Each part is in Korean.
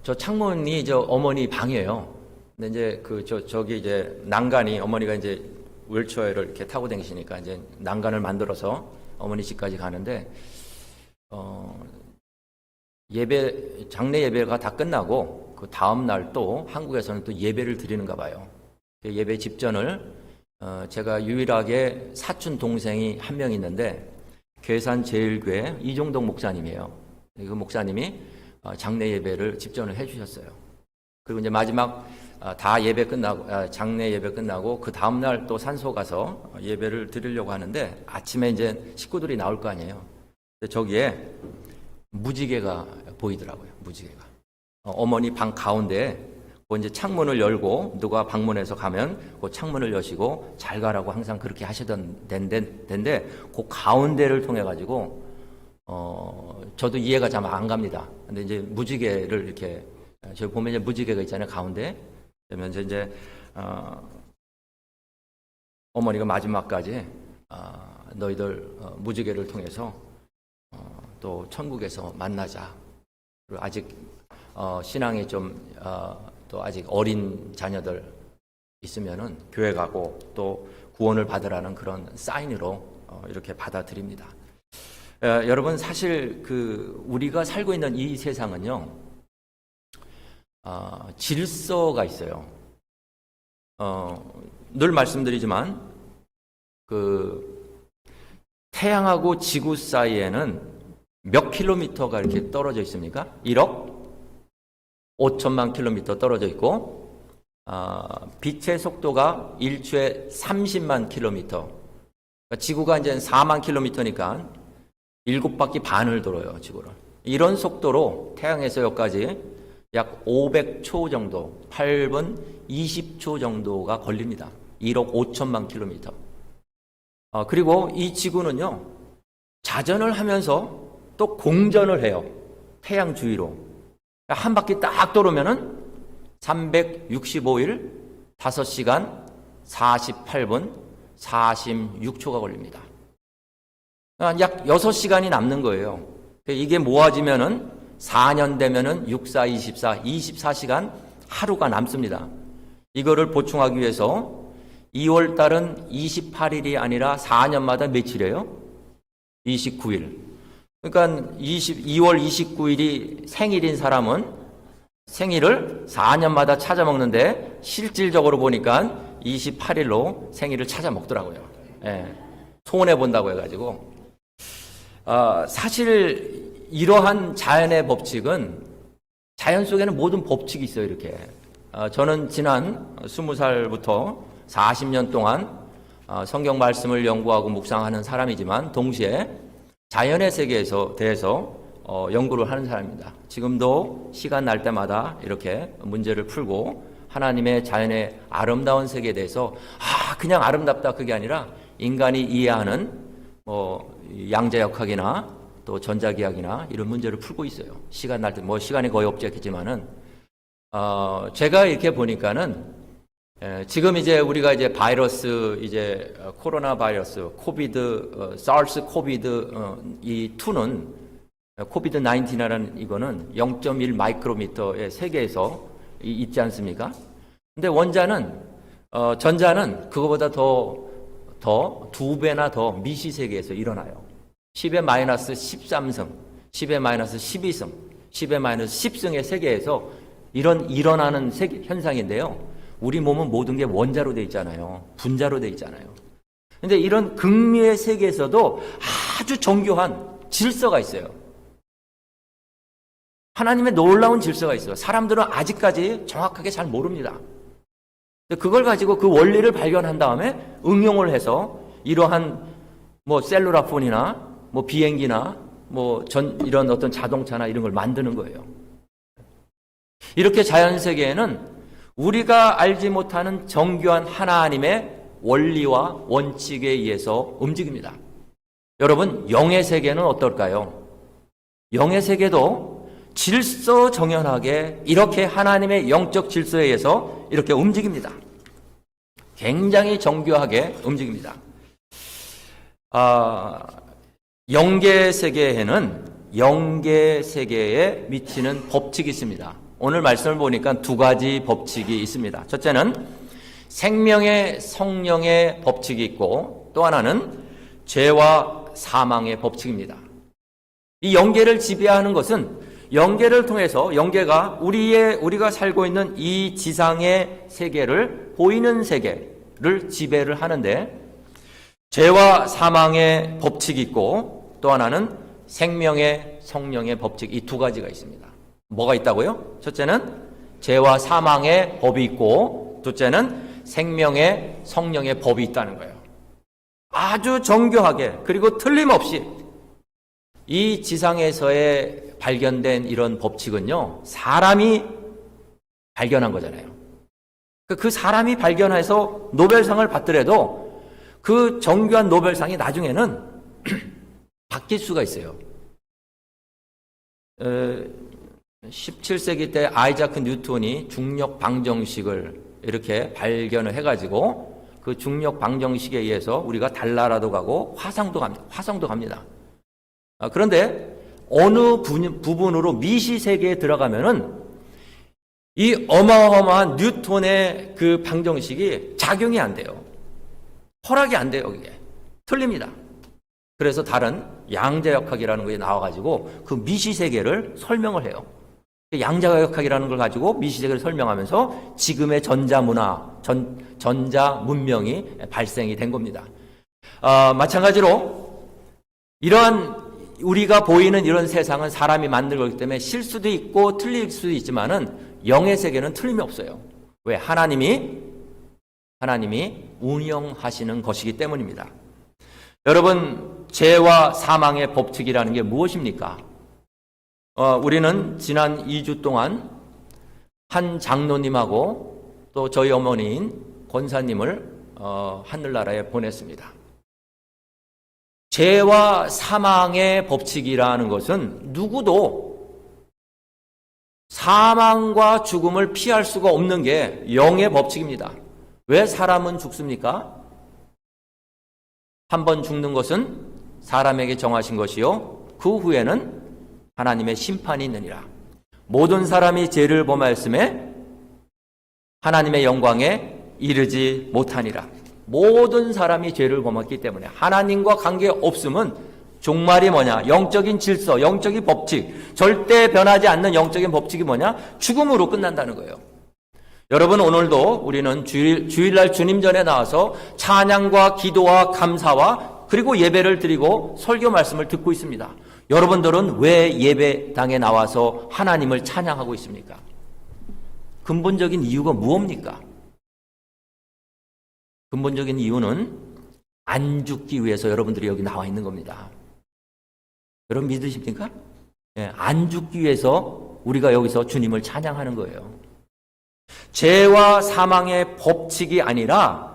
저 창문이 저 어머니 방이에요. 근데 이제 저기 이제 난간이 어머니가 이제 휠체어를 이렇게 타고 다니시니까 이제 난간을 만들어서 어머니 집까지 가는데, 장례 예배가 다 끝나고 그 다음 날 또 한국에서는 또 예배를 드리는가 봐요. 그 예배 집전을 제가 유일하게 사촌 동생이 한 명 있는데 괴산제일교회 이종덕 목사님이에요. 그 목사님이 장례 예배를 집전을 해주셨어요. 그리고 이제 마지막 다 예배 끝나고 장례 예배 끝나고 그 다음 날 또 산소 가서 예배를 드리려고 하는데 아침에 이제 식구들이 나올 거 아니에요. 근데 저기에 무지개가 보이더라고요. 무지개가 어머니 방 가운데 그 이제 창문을 열고 누가 방문해서 가면 그 창문을 여시고 잘 가라고 항상 그렇게 하시던 데인데 그 가운데를 통해 가지고 저도 이해가 잘 안 갑니다. 근데 이제 무지개를 이렇게 저기 보면 이제 무지개가 있잖아요. 가운데 그러면서 이제 어머니가 마지막까지 너희들 무지개를 통해서 또 천국에서 만나자. 그리고 아직 신앙이 좀 또 아직 어린 자녀들 있으면은 교회 가고 또 구원을 받으라는 그런 사인으로 이렇게 받아들입니다. 여러분 사실 우리가 살고 있는 이 세상은요, 질서가 있어요. 늘 말씀드리지만 태양하고 지구 사이에는 몇 킬로미터가 이렇게 떨어져 있습니까? 1억 5천만 킬로미터 떨어져 있고, 빛의 속도가 일초에 30만 킬로미터. 그러니까 지구가 이제 4만 킬로미터니까 7바퀴 반을 돌아요, 지구를. 이런 속도로 태양에서 여기까지 약 500초 정도, 8분 20초 정도가 걸립니다. 1억 5천만 킬로미터. 그리고 이 지구는요, 자전을 하면서 또 공전을 해요. 태양 주위로. 한 바퀴 딱 돌으면은 365일 5시간 48분 46초가 걸립니다. 약 6시간이 남는 거예요. 이게 모아지면은 4년 되면은 6, 4, 24, 24시간 하루가 남습니다. 이거를 보충하기 위해서 2월 달은 28일이 아니라 4년마다 며칠이에요? 29일. 그러니까 2월 29일이 생일인 사람은 생일을 4년마다 찾아 먹는데 실질적으로 보니까 28일로 생일을 찾아 먹더라고요. 예, 손해 본다고 해가지고. 사실 이러한 자연의 법칙은, 자연 속에는 모든 법칙이 있어요. 이렇게 저는 지난 20살부터 40년 동안 성경 말씀을 연구하고 묵상하는 사람이지만 동시에 자연의 세계에서 대해서 연구를 하는 사람입니다. 지금도 시간 날 때마다 이렇게 문제를 풀고 하나님의 자연의 아름다운 세계에 대해서 그냥 아름답다 그게 아니라 인간이 이해하는 양자역학이나 또 전자기학이나 이런 문제를 풀고 있어요. 시간 날 때 시간이 거의 없겠지만은 제가 이렇게 보니까는 지금 이제 우리가 이제 바이러스 이제 코로나 바이러스 코비드 사르스 코비드 이 2는 코비드 19이라는 이거는 0.1 마이크로미터의 세계에서 있지 않습니까? 근데 원자는 전자는 그거보다 더 2배나 더 미시 세계에서 일어나요. 10의 마이너스 13승, 10의 마이너스 12승, 10의 마이너스 10승의 세계에서 일어나는 현상인데요. 우리 몸은 모든 게 원자로 돼 있잖아요. 분자로 돼 있잖아요. 근데 이런 극미의 세계에서도 아주 정교한 질서가 있어요. 하나님의 놀라운 질서가 있어요. 사람들은 아직까지 정확하게 잘 모릅니다. 그걸 가지고 그 원리를 발견한 다음에 응용을 해서 이러한 셀루라폰이나 비행기나 이런 어떤 자동차나 이런 걸 만드는 거예요. 이렇게 자연 세계에는 우리가 알지 못하는 정교한 하나님의 원리와 원칙에 의해서 움직입니다. 여러분, 영의 세계는 어떨까요? 영의 세계도 질서정연하게 이렇게 하나님의 영적 질서에 의해서 이렇게 움직입니다. 굉장히 정교하게 움직입니다. 영계 세계에는 영계 세계에 미치는 법칙이 있습니다. 오늘 말씀을 보니까 두 가지 법칙이 있습니다. 첫째는 생명의 성령의 법칙이 있고 또 하나는 죄와 사망의 법칙입니다. 이 영계를 지배하는 것은 영계를 통해서 영계가 우리가 살고 있는 이 지상의 세계를 보이는 세계를 지배를 하는데 죄와 사망의 법칙이 있고 또 하나는 생명의 성령의 법칙 이 두 가지가 있습니다. 뭐가 있다고요? 첫째는 죄와 사망의 법이 있고 둘째는 생명의 성령의 법이 있다는 거예요. 아주 정교하게 그리고 틀림없이 이 지상에서의 발견된 이런 법칙은요, 사람이 발견한 거잖아요. 그 사람이 발견해서 노벨상을 받더라도 그 정교한 노벨상이 나중에는 바뀔 수가 있어요. 17세기 때 아이자크 뉴턴이 중력 방정식을 이렇게 발견을 해가지고 그 중력 방정식에 의해서 우리가 달나라도 가고 화성도 갑니다. 그런데 어느 부분으로 미시 세계에 들어가면은 이 어마어마한 뉴턴의 그 방정식이 작용이 안 돼요. 허락이 안 돼요. 그게 틀립니다. 그래서 다른 양자역학이라는 것이 나와가지고 그 미시 세계를 설명을 해요. 양자역학이라는 걸 가지고 미시 세계를 설명하면서 지금의 전자문화, 전자 문명이 발생이 된 겁니다. 마찬가지로 이러한 우리가 보이는 이런 세상은 사람이 만든 거기 때문에 실수도 있고 틀릴 수도 있지만은 영의 세계는 틀림이 없어요. 왜? 하나님이 운영하시는 것이기 때문입니다. 여러분, 죄와 사망의 법칙이라는 게 무엇입니까? 우리는 지난 2주 동안 한 장로님하고 또 저희 어머니인 권사님을 하늘나라에 보냈습니다. 죄와 사망의 법칙이라는 것은 누구도 사망과 죽음을 피할 수가 없는 게 영의 법칙입니다. 왜 사람은 죽습니까? 한 번 죽는 것은 사람에게 정하신 것이요 그 후에는 하나님의 심판이 있느니라. 모든 사람이 죄를 범하였음에 하나님의 영광에 이르지 못하니라. 모든 사람이 죄를 범했기 때문에 하나님과 관계없음은 종말이 뭐냐? 영적인 질서, 영적인 법칙, 절대 변하지 않는 영적인 법칙이 뭐냐? 죽음으로 끝난다는 거예요. 여러분, 오늘도 우리는 주일날 주님 전에 나와서 찬양과 기도와 감사와 그리고 예배를 드리고 설교 말씀을 듣고 있습니다. 여러분들은 왜 예배당에 나와서 하나님을 찬양하고 있습니까? 근본적인 이유가 무엇입니까? 근본적인 이유는 안 죽기 위해서 여러분들이 여기 나와 있는 겁니다. 여러분 믿으십니까? 네, 안 죽기 위해서 우리가 여기서 주님을 찬양하는 거예요. 죄와 사망의 법칙이 아니라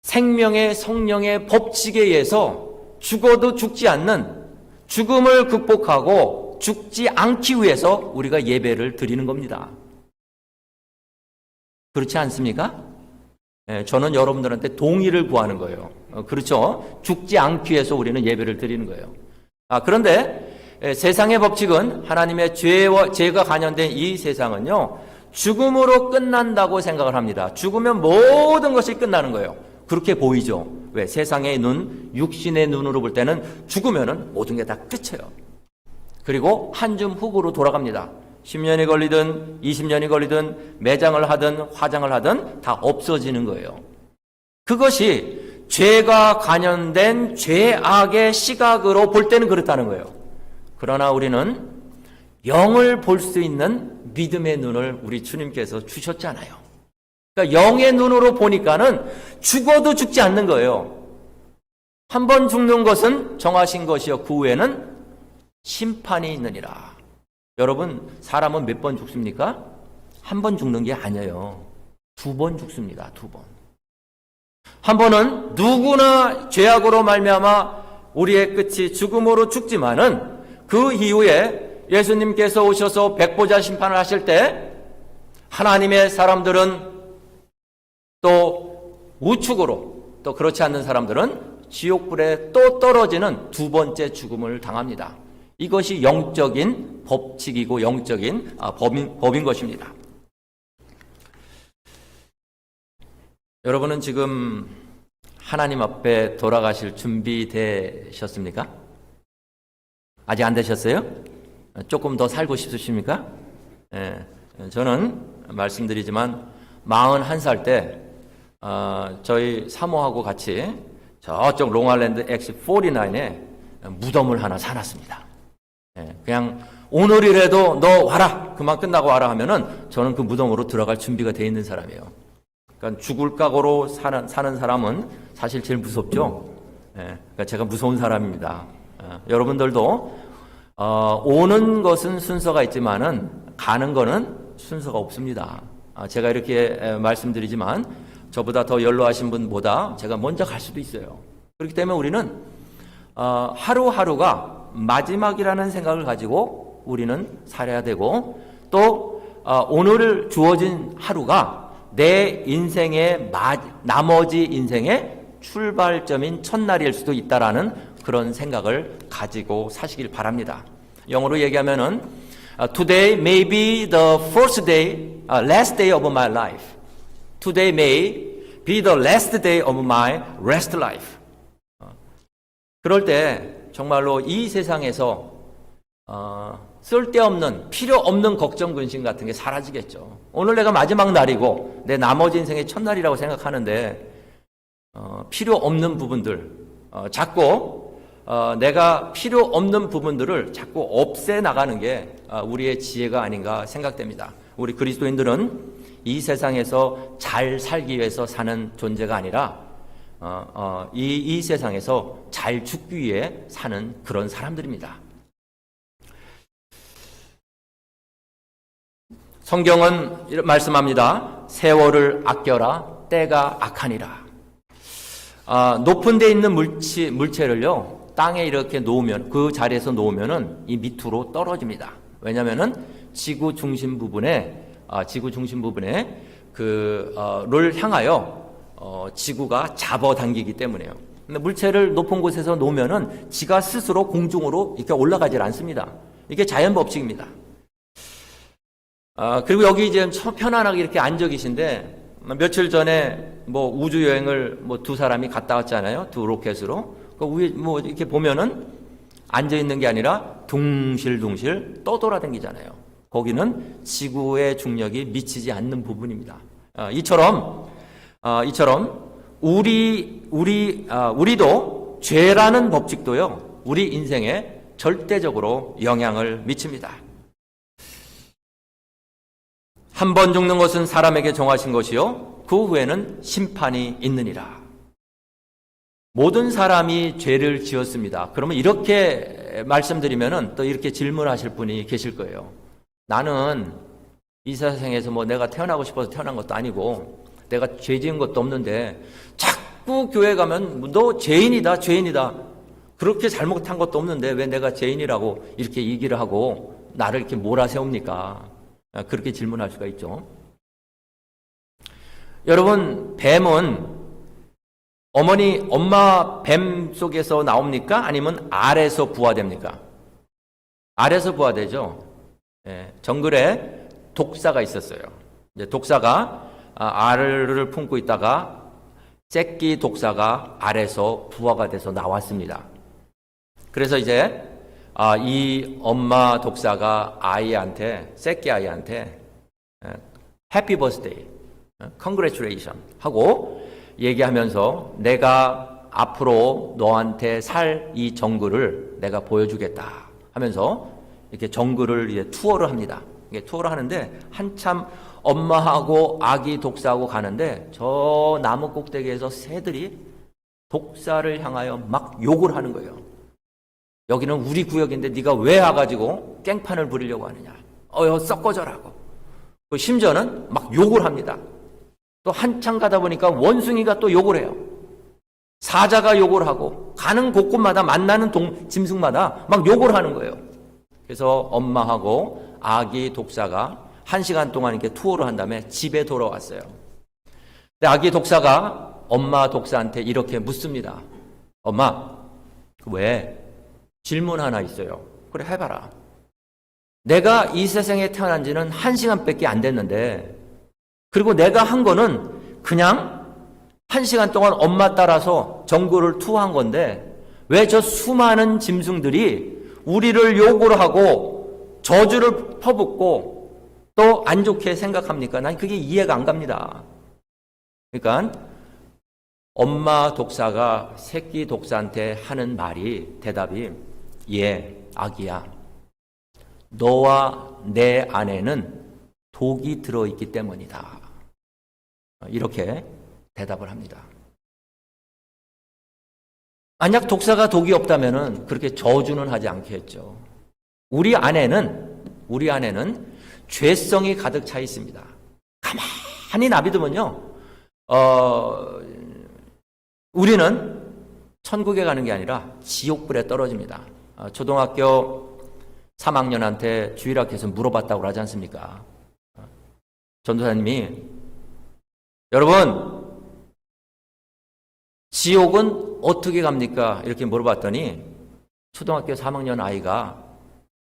생명의 성령의 법칙에 의해서 죽어도 죽지 않는 죽음을 극복하고 죽지 않기 위해서 우리가 예배를 드리는 겁니다. 그렇지 않습니까? 네, 저는 여러분들한테 동의를 구하는 거예요. 그렇죠? 죽지 않기 위해서 우리는 예배를 드리는 거예요. 그런데 세상의 법칙은 하나님의 죄가 관련된 이 세상은요, 죽음으로 끝난다고 생각을 합니다. 죽으면 모든 것이 끝나는 거예요. 그렇게 보이죠? 왜? 세상의 눈, 육신의 눈으로 볼 때는 죽으면은 모든 게 다 끝이에요. 그리고 한 줌 훅으로 돌아갑니다. 10년이 걸리든 20년이 걸리든 매장을 하든 화장을 하든 다 없어지는 거예요. 그것이 죄가 관련된 죄악의 시각으로 볼 때는 그렇다는 거예요. 그러나 우리는 영을 볼 수 있는 믿음의 눈을 우리 주님께서 주셨잖아요. 그러니까 영의 눈으로 보니까는 죽어도 죽지 않는 거예요. 한 번 죽는 것은 정하신 것이요 그 후에는 심판이 있느니라. 여러분, 사람은 몇 번 죽습니까? 한 번 죽는 게 아니에요. 2번 죽습니다. 2번. 한 번은 누구나 죄악으로 말미암아 우리의 끝이 죽음으로 죽지만은 그 이후에 예수님께서 오셔서 백보자 심판을 하실 때 하나님의 사람들은 또 우측으로 또 그렇지 않는 사람들은 지옥불에 또 떨어지는 2번째 죽음을 당합니다. 이것이 영적인 법칙이고 영적인 법인 것입니다. 여러분은 지금 하나님 앞에 돌아가실 준비 되셨습니까? 아직 안 되셨어요? 조금 더 살고 싶으십니까? 예, 저는 말씀드리지만 41살 때 저희 사모하고 같이 저쪽 롱아일랜드 X49에 무덤을 하나 사놨습니다. 예, 그냥 오늘이라도 너 와라, 그만 끝나고 와라 하면은 저는 그 무덤으로 들어갈 준비가 돼 있는 사람이에요. 그러니까 죽을 각오로 사는 사람은 사실 제일 무섭죠. 예, 그러니까 제가 무서운 사람입니다. 여러분들도 오는 것은 순서가 있지만은 가는 거는 순서가 없습니다. 제가 이렇게 말씀드리지만 저보다 더 연로하신 분보다 제가 먼저 갈 수도 있어요. 그렇기 때문에 우리는 하루하루가 마지막이라는 생각을 가지고 우리는 살아야 되고, 또 오늘 주어진 하루가 내 인생의 나머지 인생의 출발점인 첫날일 수도 있다라는 그런 생각을 가지고 사시길 바랍니다. 영어로 얘기하면은 Today may be the first day, last day of my life. Today may be the last day of my rest life. 그럴 때 정말로 이 세상에서 쓸데없는, 필요 없는 걱정, 근심 같은 게 사라지겠죠. 오늘 내가 마지막 날이고 내 나머지 인생의 첫날이라고 생각하는데 필요 없는 부분들, 자꾸 내가 필요 없는 부분들을 자꾸 없애 나가는 게 우리의 지혜가 아닌가 생각됩니다. 우리 그리스도인들은 이 세상에서 잘 살기 위해서 사는 존재가 아니라 이 세상에서 잘 죽기 위해 사는 그런 사람들입니다. 성경은 이렇게 말씀합니다. 세월을 아껴라, 때가 악하니라. 높은 데 있는 물체를요, 땅에 이렇게 놓으면, 그 자리에서 놓으면은 이 밑으로 떨어집니다. 왜냐면은 지구 중심 부분에 를 향하여 지구가 잡아당기기 때문에요. 근데 물체를 높은 곳에서 놓으면은 지가 스스로 공중으로 이렇게 올라가질 않습니다. 이게 자연 법칙입니다. 그리고 여기 이제 편안하게 이렇게 앉아 계신데, 며칠 전에 뭐 우주 여행을 두 사람이 갔다 왔잖아요. 두 로켓으로. 그 위에 이렇게 보면은 앉아 있는 게 아니라 둥실둥실 떠돌아다니잖아요. 거기는 지구의 중력이 미치지 않는 부분입니다. 이처럼 우리도 죄라는 법칙도요, 우리 인생에 절대적으로 영향을 미칩니다. 한 번 죽는 것은 사람에게 정하신 것이요, 그 후에는 심판이 있느니라. 모든 사람이 죄를 지었습니다. 그러면 이렇게 말씀드리면은 또 이렇게 질문하실 분이 계실 거예요. 나는 이 세상에서 내가 태어나고 싶어서 태어난 것도 아니고 내가 죄 지은 것도 없는데 자꾸 교회 가면 너 죄인이다, 죄인이다. 그렇게 잘못한 것도 없는데 왜 내가 죄인이라고 이렇게 얘기를 하고 나를 이렇게 몰아세웁니까? 그렇게 질문할 수가 있죠. 여러분, 뱀은 엄마 뱀 속에서 나옵니까? 아니면 알에서 부화됩니까? 알에서 부화되죠. 예, 정글에 독사가 있었어요. 이제 독사가 알을 품고 있다가 새끼 독사가 알에서 부화가 돼서 나왔습니다. 그래서 이제 이 엄마 독사가 새끼 아이한테 해피 버스데이, 컨그레츄레이션 하고 얘기하면서 내가 앞으로 너한테 살 이 정글을 내가 보여주겠다 하면서 이렇게 정글을 이제 투어를 합니다. 이게 투어를 하는데 한참 엄마하고 아기 독사하고 가는데 저 나무 꼭대기에서 새들이 독사를 향하여 막 욕을 하는 거예요. 여기는 우리 구역인데 네가 왜 와가지고 깽판을 부리려고 하느냐. 썩어져라고. 심지어는 막 욕을 합니다. 또 한참 가다 보니까 원숭이가 또 욕을 해요. 사자가 욕을 하고 가는 곳곳마다 만나는 짐승마다 막 욕을 하는 거예요. 그래서 엄마하고 아기 독사가 1시간 동안 이렇게 투어를 한 다음에 집에 돌아왔어요. 근데 아기 독사가 엄마 독사한테 이렇게 묻습니다. 엄마, 왜? 질문 하나 있어요. 그래, 해봐라. 내가 이 세상에 태어난 지는 1시간밖에 안 됐는데, 그리고 내가 한 거는 그냥 1시간 동안 엄마 따라서 전구를 투하한 건데, 왜 저 수많은 짐승들이 우리를 욕을 하고 저주를 퍼붓고 또 안 좋게 생각합니까? 난 그게 이해가 안 갑니다. 그러니까 엄마 독사가 새끼 독사한테 하는 말이, 대답이, 예, 아기야, 너와 내 안에는 독이 들어있기 때문이다. 이렇게 대답을 합니다. 만약 독사가 독이 없다면 그렇게 저주는 하지 않겠죠. 우리 안에는 죄성이 가득 차 있습니다. 가만히 놔두면요, 우리는 천국에 가는 게 아니라 지옥불에 떨어집니다. 초등학교 3학년한테 주일학교에서 물어봤다고 하지 않습니까? 전도사님이, 여러분, 지옥은 어떻게 갑니까? 이렇게 물어봤더니 초등학교 3학년 아이가,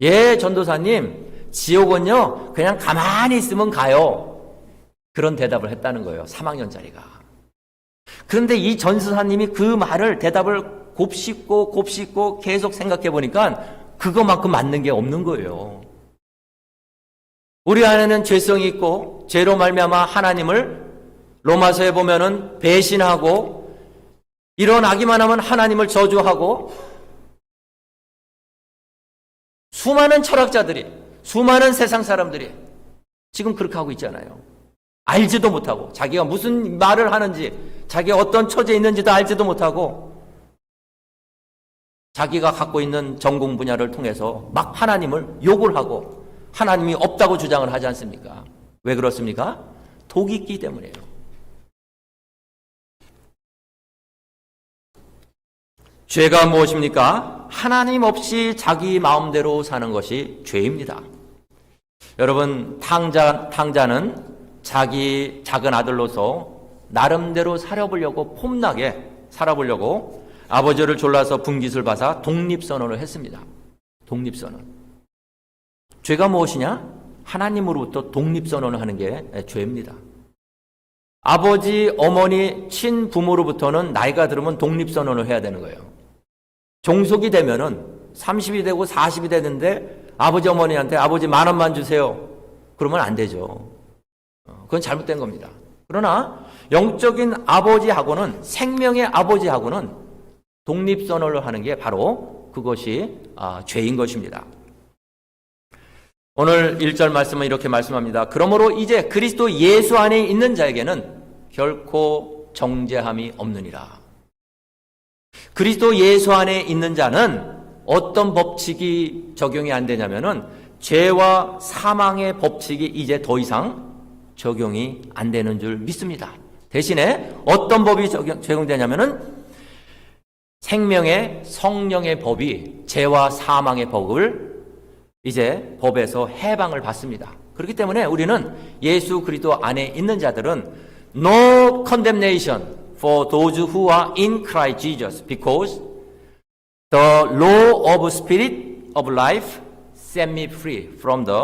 예, 전도사님, 지옥은요 그냥 가만히 있으면 가요. 그런 대답을 했다는 거예요. 3학년짜리가. 그런데 이 전도사님이 그 말을, 대답을 곱씹고 계속 생각해 보니까 그것만큼 맞는 게 없는 거예요. 우리 안에는 죄성이 있고 죄로 말미암아 하나님을, 로마서에 보면은 배신하고, 일어나기만 하면 하나님을 저주하고, 수많은 철학자들이, 수많은 세상 사람들이 지금 그렇게 하고 있잖아요. 알지도 못하고, 자기가 무슨 말을 하는지, 자기가 어떤 처지에 있는지도 알지도 못하고, 자기가 갖고 있는 전공 분야를 통해서 막 하나님을 욕을 하고 하나님이 없다고 주장을 하지 않습니까? 왜 그렇습니까? 독이 있기 때문이에요. 죄가 무엇입니까? 하나님 없이 자기 마음대로 사는 것이 죄입니다. 여러분, 탕자는 자기 작은 아들로서 나름대로 살아보려고, 폼나게 살아보려고 아버지를 졸라서 분깃을 받아 독립선언을 했습니다. 독립선언. 죄가 무엇이냐? 하나님으로부터 독립선언을 하는 게 죄입니다. 아버지, 어머니, 친부모로부터는 나이가 들으면 독립선언을 해야 되는 거예요. 종속이 되면은 30이 되고 40이 되는데 아버지, 어머니한테 아버지 10,000원만 주세요. 그러면 안 되죠. 그건 잘못된 겁니다. 그러나 영적인 아버지하고는, 생명의 아버지하고는 독립선언을 하는 게 바로 그것이 죄인 것입니다. 오늘 1절 말씀은 이렇게 말씀합니다. 그러므로 이제 그리스도 예수 안에 있는 자에게는 결코 정죄함이 없느니라. 그리스도 예수 안에 있는 자는 어떤 법칙이 적용이 안 되냐면은 죄와 사망의 법칙이 이제 더 이상 적용이 안 되는 줄 믿습니다. 대신에 어떤 법이 적용되냐면은 생명의, 성령의 법이 죄와 사망의 법을 이제 법에서 해방을 받습니다. 그렇기 때문에 우리는 예수 그리스도 안에 있는 자들은 no condemnation for those who are in Christ Jesus, because the law of spirit of life set me free from the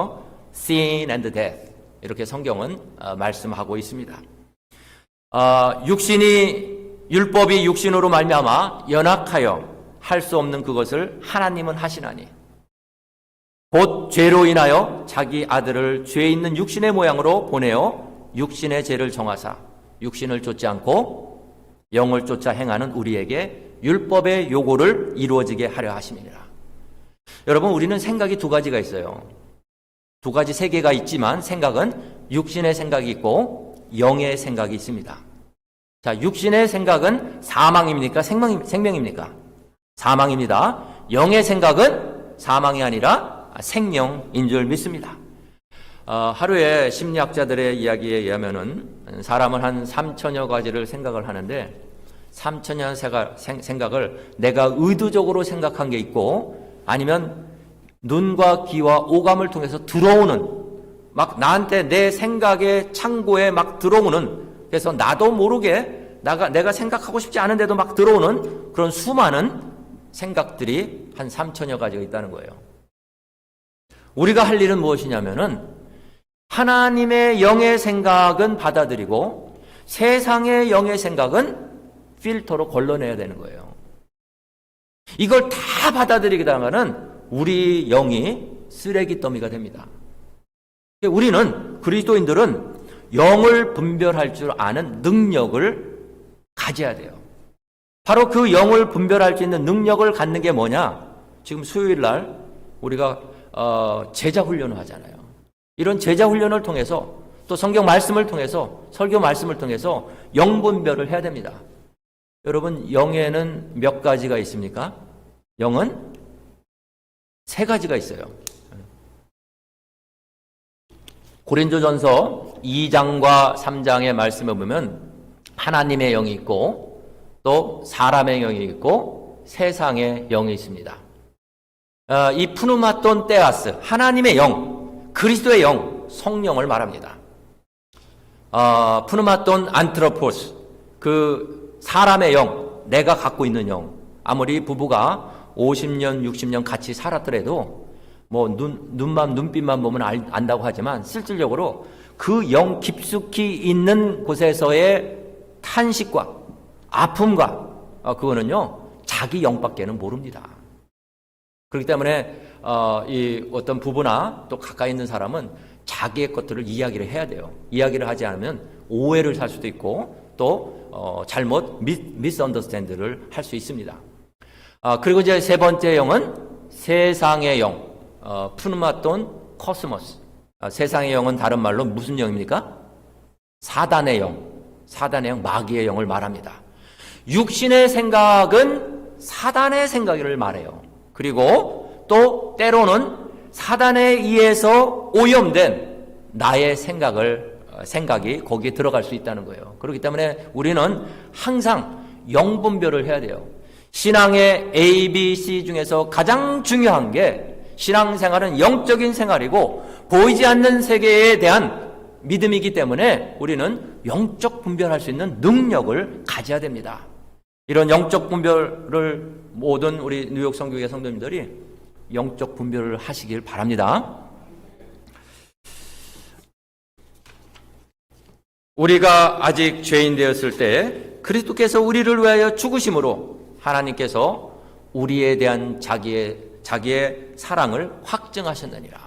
sin and death. 이렇게 성경은 말씀하고 있습니다. 율법이 육신으로 말미암아 연약하여 할 수 없는 그것을 하나님은 하시나니 곧 죄로 인하여 자기 아들을 죄 있는 육신의 모양으로 보내어 육신의 죄를 정하사 육신을 쫓지 않고 영을 쫓아 행하는 우리에게 율법의 요구를 이루어지게 하려 하심이니라. 여러분, 우리는 생각이 두 가지가 있어요. 두 가지 세계가 있지만 생각은 육신의 생각이 있고 영의 생각이 있습니다. 자, 육신의 생각은 사망입니까? 생명입니까? 사망입니다. 영의 생각은 사망이 아니라 생명인 줄 믿습니다. 하루에 심리학자들의 이야기에 의하면은 사람은 한 3,000여 가지를 생각을 하는데 3,000여 생각을 내가 의도적으로 생각한 게 있고 아니면 눈과 귀와 오감을 통해서 들어오는 막 나한테 내 생각의 창고에 막 들어오는 그래서 나도 모르게 내가 생각하고 싶지 않은데도 막 들어오는 그런 수많은 생각들이 한 3,000여 가지가 있다는 거예요. 우리가 할 일은 무엇이냐면은 하나님의 영의 생각은 받아들이고 세상의 영의 생각은 필터로 걸러내야 되는 거예요. 이걸 다 받아들이게 되면은 우리 영이 쓰레기 더미가 됩니다. 우리는 그리스도인들은 영을 분별할 줄 아는 능력을 가져야 돼요. 바로 그 영을 분별할 수 있는 능력을 갖는 게 뭐냐? 지금 수요일 날 우리가 제자 훈련을 하잖아요. 이런 제자 훈련을 통해서 또 성경 말씀을 통해서 설교 말씀을 통해서 영 분별을 해야 됩니다. 여러분, 영에는 몇 가지가 있습니까? 영은 3가지가 있어요. 고린도전서 2장과 3장의 말씀을 보면 하나님의 영이 있고 또 사람의 영이 있고 세상의 영이 있습니다. 이 푸누마톤 테아스, 하나님의 영, 그리스도의 영, 성령을 말합니다. 푸누마톤 안트로포스, 그 사람의 영, 내가 갖고 있는 영. 아무리 부부가 50년, 60년 같이 살았더라도 뭐 눈빛만 보면 안다고 하지만 실질적으로 그 영 깊숙이 있는 곳에서의 탄식과 아픔과 그거는요 자기 영밖에는 모릅니다. 그렇기 때문에 이 어떤 부부나 또 가까이 있는 사람은 자기의 것들을 이야기를 해야 돼요. 이야기를 하지 않으면 오해를 살 수도 있고 또 잘못 미스언더스탠드를 할 수 있습니다. 그리고 이제 3번째 영은 세상의 영, 푸누마톤 코스모스. 세상의 영은 다른 말로 무슨 영입니까? 사단의 영, 사단의 영, 마귀의 영을 말합니다. 육신의 생각은 사단의 생각을 말해요. 그리고 또 때로는 사단에 의해서 오염된 나의 생각이 거기에 들어갈 수 있다는 거예요. 그렇기 때문에 우리는 항상 영분별을 해야 돼요. 신앙의 A, B, C 중에서 가장 중요한 게 신앙생활은 영적인 생활이고 보이지 않는 세계에 대한 믿음이기 때문에 우리는 영적 분별할 수 있는 능력을 가져야 됩니다. 이런 영적 분별을 모든 우리 뉴욕 성교회 성도님들이 영적 분별을 하시길 바랍니다. 우리가 아직 죄인 되었을 때 그리스도께서 우리를 위하여 죽으심으로 하나님께서 우리에 대한 자기의 사랑을 확증하셨느니라.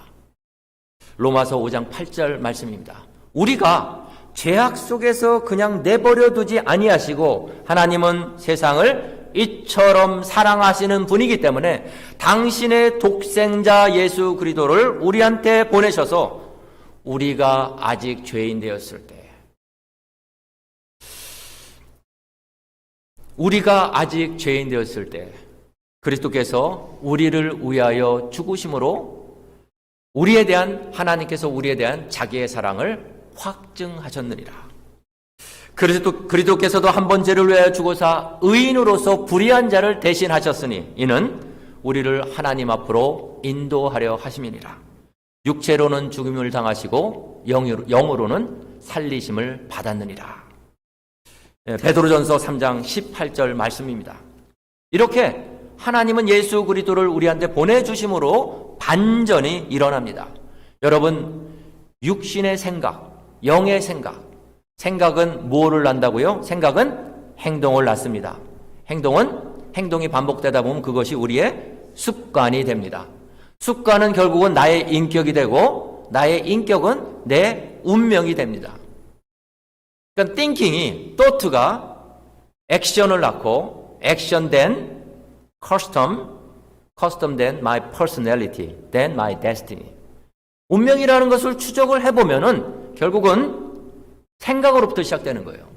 로마서 5장 8절 말씀입니다. 우리가 죄악 속에서 그냥 내버려 두지 아니하시고 하나님은 세상을 이처럼 사랑하시는 분이기 때문에 당신의 독생자 예수 그리스도를 우리한테 보내셔서 우리가 아직 죄인 되었을 때 그리스도께서 우리를 위하여 죽으심으로 하나님께서 우리에 대한 자기의 사랑을 확증하셨느니라. 그리스도께서도 한 번 죄를 위하여 죽으사 의인으로서 불의한 자를 대신하셨으니 이는 우리를 하나님 앞으로 인도하려 하심이니라. 육체로는 죽음을 당하시고 영으로는 살리심을 받았느니라. 베드로전서 3장 18절 말씀입니다. 이렇게 하나님은 예수 그리스도를 우리한테 보내주심으로 반전이 일어납니다. 여러분, 육신의 생각, 영의 생각은 뭐를 낳는다고요? 생각은 행동을 낳습니다. 행동이 반복되다 보면 그것이 우리의 습관이 됩니다. 습관은 결국은 나의 인격이 되고 나의 인격은 내 운명이 됩니다. 그러니까 thought가 액션을 낳고 액션 then custom then my personality then my destiny. 운명이라는 것을 추적을 해보면은 결국은 생각으로부터 시작되는 거예요.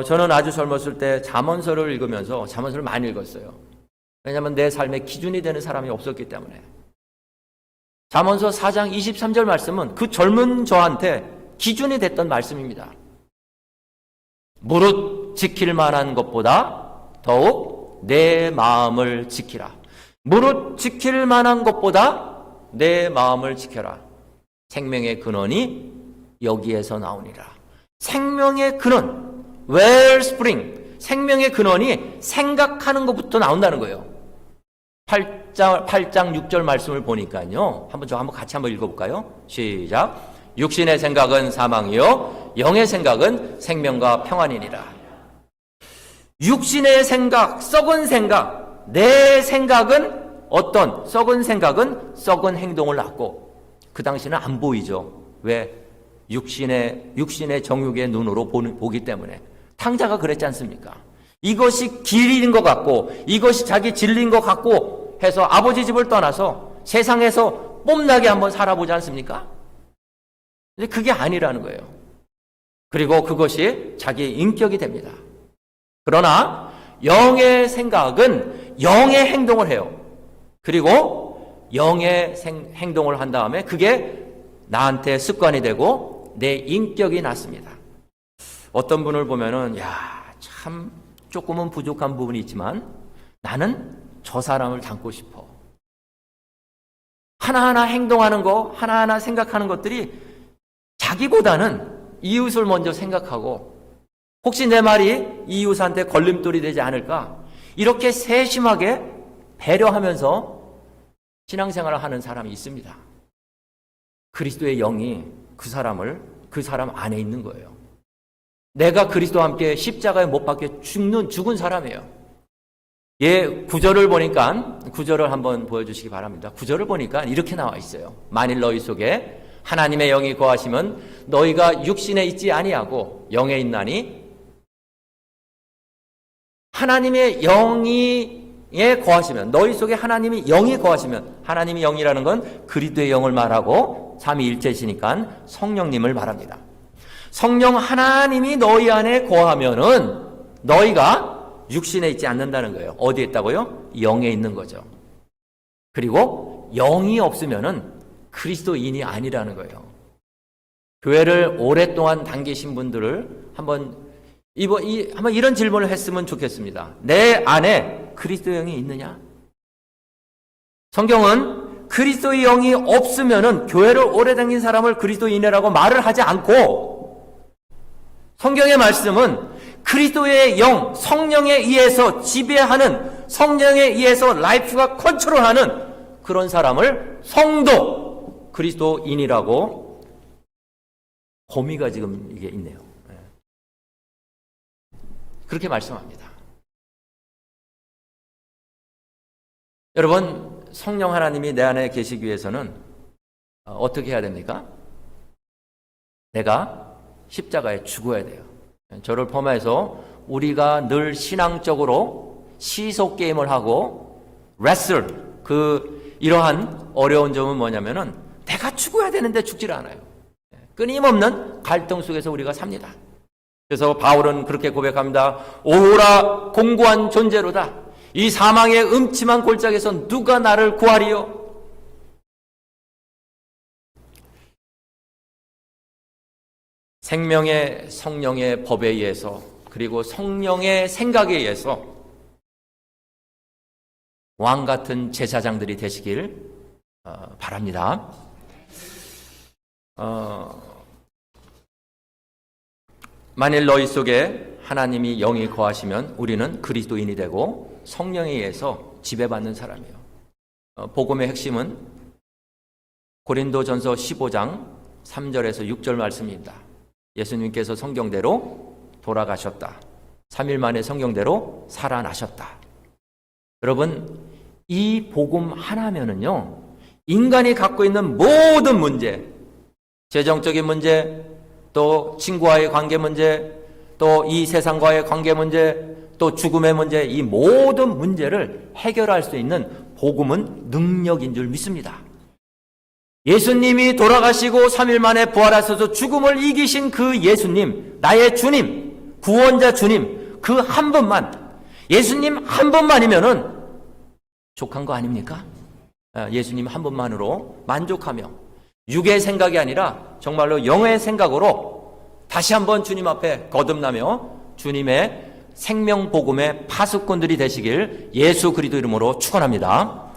저는 아주 젊었을 때 잠언서를 읽으면서 잠언서를 많이 읽었어요. 왜냐하면 내 삶의 기준이 되는 사람이 없었기 때문에. 잠언서 4장 23절 말씀은 그 젊은 저한테 기준이 됐던 말씀입니다. 무릇 지킬 만한 것보다 더욱 내 마음을 지키라. 무릇 지킬 만한 것보다 내 마음을 지켜라. 생명의 근원이 여기에서 나오니라. 생명의 근원, wellspring, 생명의 근원이 생각하는 것부터 나온다는 거예요. 8장 6절 말씀을 보니까요. 한번 같이 한번 읽어볼까요? 시작. 육신의 생각은 사망이요 영의 생각은 생명과 평안이니라. 육신의 생각, 썩은 생각, 내 생각은 어떤 썩은 생각은 썩은 행동을 낳고, 그 당시는 안 보이죠. 왜? 육신의 정욕의 눈으로 보기 때문에. 탕자가 그랬지 않습니까? 이것이 길인 것 같고 이것이 자기 진리인 것 같고 해서 아버지 집을 떠나서 세상에서 뽐나게 한번 살아보지 않습니까? 근데 그게 아니라는 거예요. 그리고 그것이 자기의 인격이 됩니다. 그러나 영의 생각은 영의 행동을 해요. 그리고 영의 행동을 한 다음에 그게 나한테 습관이 되고 내 인격이 났습니다. 어떤 분을 보면은 참 조금은 부족한 부분이 있지만 나는 저 사람을 닮고 싶어. 하나하나 행동하는 거, 하나하나 생각하는 것들이 자기보다는 이웃을 먼저 생각하고 혹시 내 말이 이웃한테 걸림돌이 되지 않을까? 이렇게 세심하게 배려하면서 신앙생활을 하는 사람이 있습니다. 그리스도의 영이 그 사람 안에 있는 거예요. 내가 그리스도와 함께 십자가에 못 박혀 죽은 사람이에요. 구절을 보니까, 구절을 한번 보여주시기 바랍니다. 구절을 보니까 이렇게 나와 있어요. 만일 너희 속에 하나님의 영이 거하시면 너희가 육신에 있지 아니하고 영에 있나니, 하나님의 영이 거하시면, 너희 속에 하나님이 영이 거하시면, 하나님이 영이라는 건 그리스도의 영을 말하고 삼위일체시니까 성령님을 말합니다. 성령 하나님이 너희 안에 거하면은 너희가 육신에 있지 않는다는 거예요. 어디에 있다고요? 영에 있는 거죠. 그리고 영이 없으면은 그리스도인이 아니라는 거예요. 교회를 오랫동안 다니신 분들을 한번 이런 질문을 했으면 좋겠습니다. 내 안에 그리스도의 영이 있느냐? 성경은 그리스도의 영이 없으면은 교회를 오래 다닌 사람을 그리스도인이라고 말을 하지 않고, 성경의 말씀은 그리스도의 영, 성령에 의해서 지배하는, 성령에 의해서 라이프가 컨트롤하는 그런 사람을 성도, 그리스도인이라고 범위가 지금 이게 있네요. 그렇게 말씀합니다. 여러분, 성령 하나님이 내 안에 계시기 위해서는 어떻게 해야 됩니까? 내가 십자가에 죽어야 돼요. 저를 포함해서 우리가 늘 신앙적으로 시속 게임을 하고 이러한 어려운 점은 뭐냐면은 내가 죽어야 되는데 죽질 않아요. 끊임없는 갈등 속에서 우리가 삽니다. 그래서 바울은 그렇게 고백합니다. 오호라 공고한 존재로다. 이 사망의 음침한 골짜기에서 누가 나를 구하리요? 생명의 성령의 법에 의해서, 그리고 성령의 생각에 의해서 왕 같은 제사장들이 되시길 바랍니다. 만일 너희 속에 하나님이 영이 거하시면 우리는 그리스도인이 되고 성령에 의해서 지배받는 사람이에요. 복음의 핵심은 고린도전서 15장 3절에서 6절 말씀입니다. 예수님께서 성경대로 돌아가셨다. 3일 만에 성경대로 살아나셨다. 여러분, 이 복음 하나면은요, 인간이 갖고 있는 모든 문제, 재정적인 문제, 또 친구와의 관계 문제, 또 이 세상과의 관계 문제, 또 죽음의 문제, 이 모든 문제를 해결할 수 있는 복음은 능력인 줄 믿습니다. 예수님이 돌아가시고 3일 만에 부활하셔서 죽음을 이기신 그 예수님, 나의 주님, 구원자 주님, 그 한 분만, 예수님 한 분만이면은 족한 거 아닙니까? 예수님 한 분만으로 만족하며 육의 생각이 아니라 정말로 영의 생각으로 다시 한번 주님 앞에 거듭나며 주님의 생명 복음의 파수꾼들이 되시길 예수 그리스도 이름으로 축원합니다.